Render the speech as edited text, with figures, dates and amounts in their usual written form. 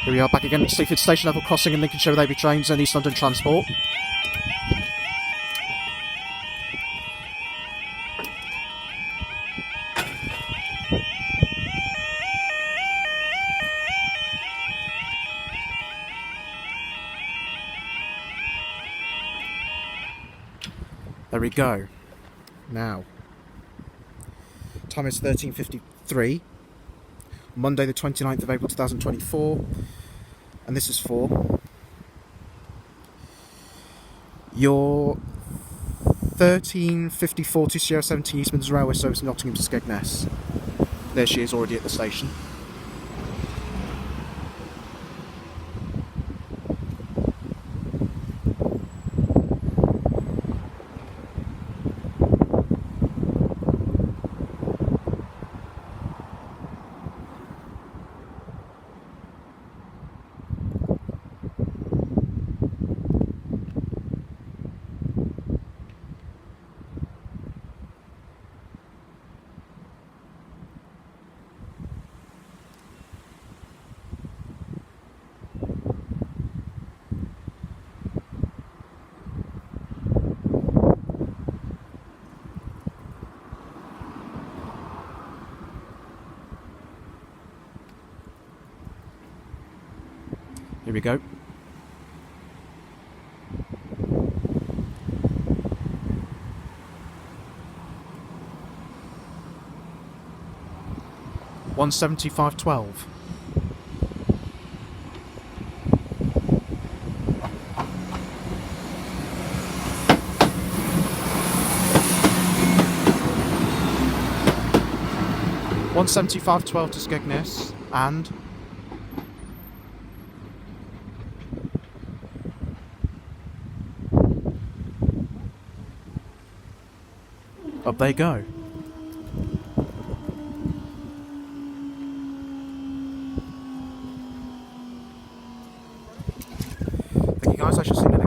Here we are back again at Sleaford Station Level Crossing in Lincolnshire with AB Trains and East London Transport. There we go. Now, time is 13:53, Monday the 29th of April 2024, and this is for your 13:54 to Sierra 17 Eastman's Railway Service Nottingham to Skegness. There she is already at the station. Here we go. £175.12. £175.12 to Skegness and up they go. Thank you guys, I shall see you next.